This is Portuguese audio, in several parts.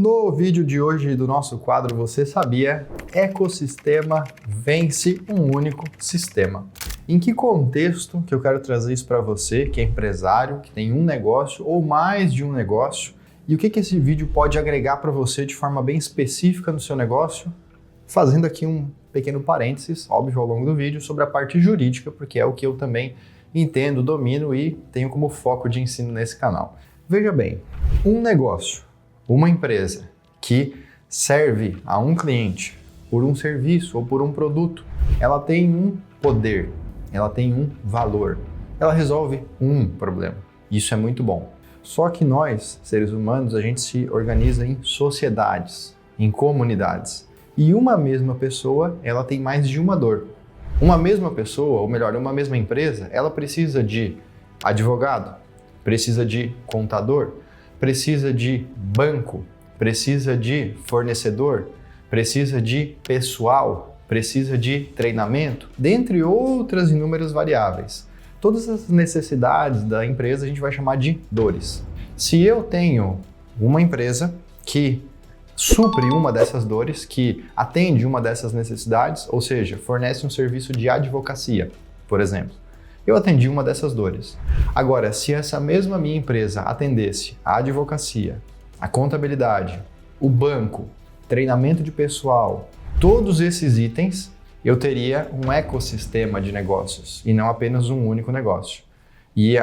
No vídeo de hoje do nosso quadro Você Sabia? Ecossistema vence um único sistema. Em que contexto que eu quero trazer isso para você, que é empresário, que tem um negócio ou mais de um negócio, e o que esse vídeo pode agregar para você de forma bem específica no seu negócio? Fazendo aqui um pequeno parênteses, óbvio, ao longo do vídeo, sobre a parte jurídica, porque é o que eu também entendo, domino e tenho como foco de ensino nesse canal. Veja bem, um negócio, uma empresa que serve a um cliente por um serviço ou por um produto, ela tem um poder, ela tem um valor, ela resolve um problema. Isso é muito bom. Só que nós, seres humanos, a gente se organiza em sociedades, em comunidades. E uma mesma pessoa, ela tem mais de uma dor. Uma mesma pessoa, ou melhor, uma mesma empresa, ela precisa de advogado, precisa de contador, precisa de banco, precisa de fornecedor, precisa de pessoal, precisa de treinamento, dentre outras inúmeras variáveis. Todas as necessidades da empresa a gente vai chamar de dores. Se eu tenho uma empresa que supre uma dessas dores, que atende uma dessas necessidades, ou seja, fornece um serviço de advocacia, por exemplo. Eu atendi uma dessas dores. Agora, se essa mesma minha empresa atendesse a advocacia, a contabilidade, o banco, treinamento de pessoal, todos esses itens, eu teria um ecossistema de negócios e não apenas um único negócio. E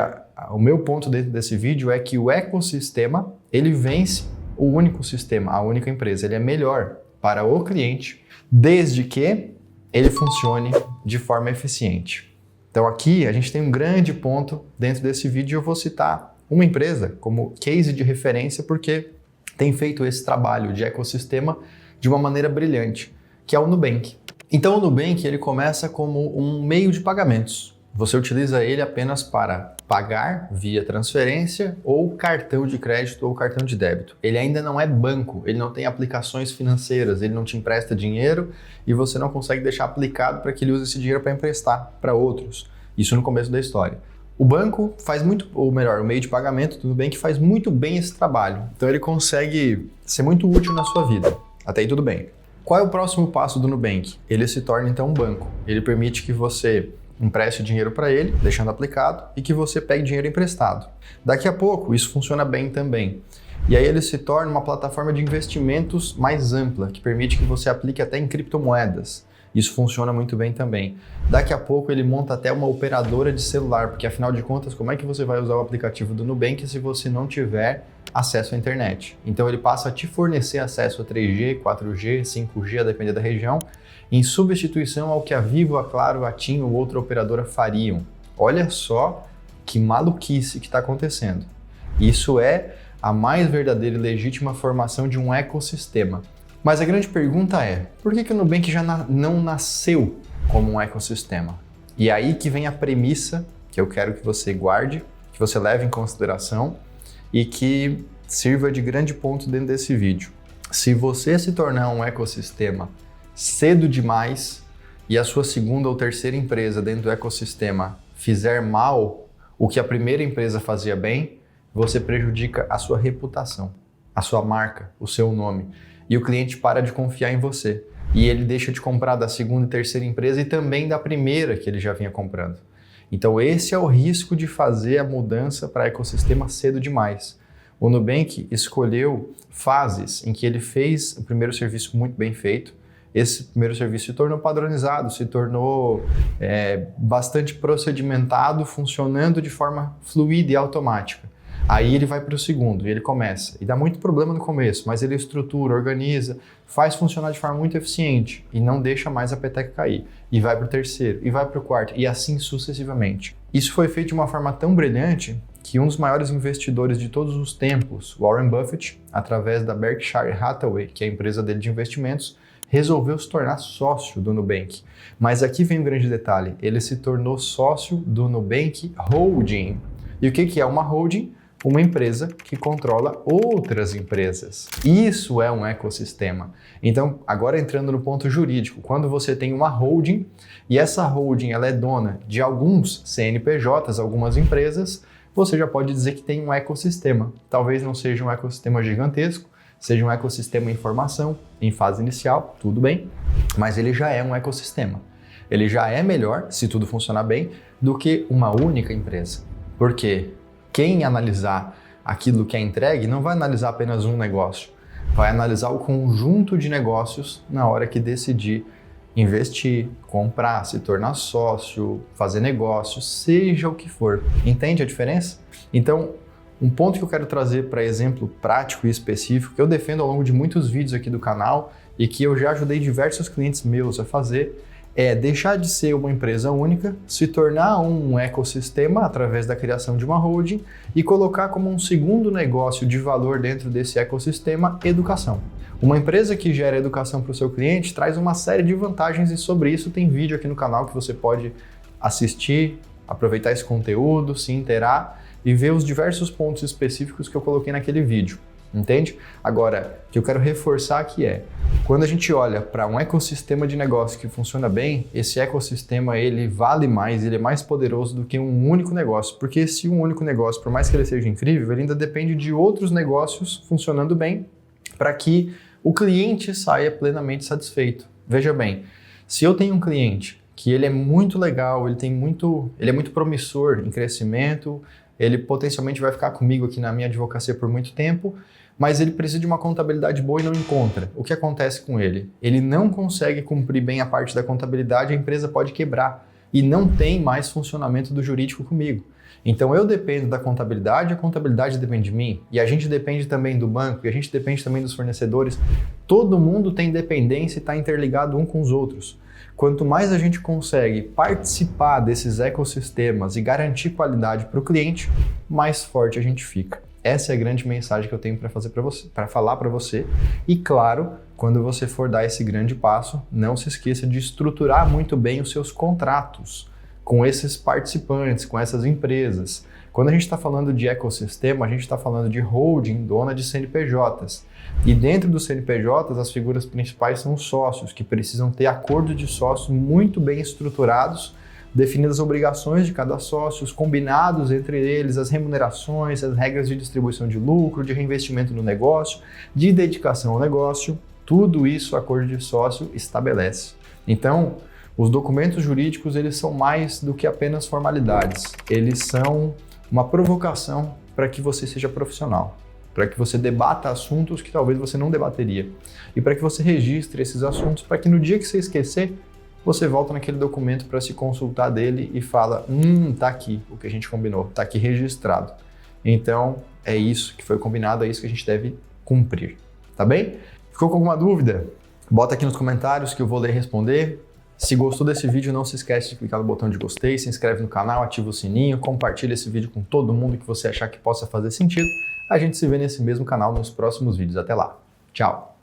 o meu ponto dentro desse vídeo é que o ecossistema, ele vence o único sistema, a única empresa. Ele é melhor para o cliente, desde que ele funcione de forma eficiente. Então aqui a gente tem um grande ponto dentro desse vídeo e eu vou citar uma empresa como case de referência porque tem feito esse trabalho de ecossistema de uma maneira brilhante, que é o Nubank. Então o Nubank ele começa como um meio de pagamentos. Você utiliza ele apenas para pagar via transferência ou cartão de crédito ou cartão de débito. Ele ainda não é banco, ele não tem aplicações financeiras, ele não te empresta dinheiro e você não consegue deixar aplicado para que ele use esse dinheiro para emprestar para outros. Isso no começo da história. O banco faz muito, ou melhor, o meio de pagamento do Nubank faz muito bem esse trabalho. Então ele consegue ser muito útil na sua vida. Até aí tudo bem. Qual é o próximo passo do Nubank? Ele se torna então um banco. Ele permite que você empreste dinheiro para ele, deixando aplicado, e que você pegue dinheiro emprestado. Daqui a pouco, isso funciona bem também. E aí ele se torna uma plataforma de investimentos mais ampla, que permite que você aplique até em criptomoedas. Isso funciona muito bem também. Daqui a pouco ele monta até uma operadora de celular, porque afinal de contas, como é que você vai usar o aplicativo do Nubank se você não tiver acesso à internet? Então ele passa a te fornecer acesso a 3G, 4G, 5G, a depender da região, em substituição ao que a Vivo, a Claro, a TIM ou outra operadora fariam. Olha só que maluquice que está acontecendo. Isso é a mais verdadeira e legítima formação de um ecossistema. Mas a grande pergunta é, por que o Nubank já não nasceu como um ecossistema? E aí que vem a premissa que eu quero que você guarde, que você leve em consideração e que sirva de grande ponto dentro desse vídeo. Se você se tornar um ecossistema cedo demais e a sua segunda ou terceira empresa dentro do ecossistema fizer mal o que a primeira empresa fazia bem, você prejudica a sua reputação, a sua marca, o seu nome. E o cliente para de confiar em você. E ele deixa de comprar da segunda e terceira empresa e também da primeira que ele já vinha comprando. Então esse é o risco de fazer a mudança para ecossistema cedo demais. O Nubank escolheu fases em que ele fez o primeiro serviço muito bem feito. Esse primeiro serviço se tornou padronizado, se tornou bastante procedimentado, funcionando de forma fluida e automática. Aí ele vai para o segundo e ele começa. E dá muito problema no começo, mas ele estrutura, organiza, faz funcionar de forma muito eficiente e não deixa mais a peteca cair. E vai para o terceiro, e vai para o quarto, e assim sucessivamente. Isso foi feito de uma forma tão brilhante que um dos maiores investidores de todos os tempos, Warren Buffett, através da Berkshire Hathaway, que é a empresa dele de investimentos, resolveu se tornar sócio do Nubank. Mas aqui vem um grande detalhe, ele se tornou sócio do Nubank Holding. E o que é uma holding? Uma empresa que controla outras empresas. Isso é um ecossistema. Então, agora entrando no ponto jurídico, quando você tem uma holding e essa holding ela é dona de alguns CNPJs, algumas empresas, você já pode dizer que tem um ecossistema. Talvez não seja um ecossistema gigantesco, seja um ecossistema em formação, em fase inicial, tudo bem, mas ele já é um ecossistema. Ele já é melhor, se tudo funcionar bem, do que uma única empresa. Porque quem analisar aquilo que é entregue não vai analisar apenas um negócio, vai analisar o conjunto de negócios na hora que decidir investir, comprar, se tornar sócio, fazer negócio, seja o que for. Entende a diferença? Então, um ponto que eu quero trazer para exemplo prático e específico, que eu defendo ao longo de muitos vídeos aqui do canal e que eu já ajudei diversos clientes meus a fazer, é deixar de ser uma empresa única, se tornar um ecossistema através da criação de uma holding e colocar como um segundo negócio de valor dentro desse ecossistema educação. Uma empresa que gera educação para o seu cliente traz uma série de vantagens e sobre isso tem vídeo aqui no canal que você pode assistir, aproveitar esse conteúdo, se inteirar e ver os diversos pontos específicos que eu coloquei naquele vídeo. Entende? Agora, o que eu quero reforçar aqui é, quando a gente olha para um ecossistema de negócio que funciona bem, esse ecossistema ele vale mais, ele é mais poderoso do que um único negócio, porque esse um único negócio, por mais que ele seja incrível, ele ainda depende de outros negócios funcionando bem para que o cliente saia plenamente satisfeito. Veja bem, se eu tenho um cliente que ele é muito legal, ele é muito promissor em crescimento, ele potencialmente vai ficar comigo aqui na minha advocacia por muito tempo, mas ele precisa de uma contabilidade boa e não encontra. O que acontece com ele? Ele não consegue cumprir bem a parte da contabilidade, a empresa pode quebrar e não tem mais funcionamento do jurídico comigo. Então eu dependo da contabilidade, a contabilidade depende de mim, e a gente depende também do banco, e a gente depende também dos fornecedores. Todo mundo tem dependência e está interligado um com os outros. Quanto mais a gente consegue participar desses ecossistemas e garantir qualidade para o cliente, mais forte a gente fica. Essa é a grande mensagem que eu tenho para falar para você. E claro, quando você for dar esse grande passo, não se esqueça de estruturar muito bem os seus contratos com esses participantes, com essas empresas. Quando a gente está falando de ecossistema, a gente está falando de holding, dona de CNPJs. E dentro dos CNPJs, as figuras principais são os sócios, que precisam ter acordos de sócios muito bem estruturados, definidas as obrigações de cada sócio, os combinados entre eles, as remunerações, as regras de distribuição de lucro, de reinvestimento no negócio, de dedicação ao negócio, tudo isso o acordo de sócio estabelece. Então, os documentos jurídicos, eles são mais do que apenas formalidades, eles são uma provocação para que você seja profissional, para que você debata assuntos que talvez você não debateria e para que você registre esses assuntos para que no dia que você esquecer, você volta naquele documento para se consultar dele e fala, tá aqui o que a gente combinou, tá aqui registrado. Então, é isso que foi combinado, é isso que a gente deve cumprir, tá bem? Ficou com alguma dúvida? Bota aqui nos comentários que eu vou ler e responder. Se gostou desse vídeo, não se esquece de clicar no botão de gostei, se inscreve no canal, ativa o sininho, compartilha esse vídeo com todo mundo que você achar que possa fazer sentido. A gente se vê nesse mesmo canal nos próximos vídeos. Até lá. Tchau!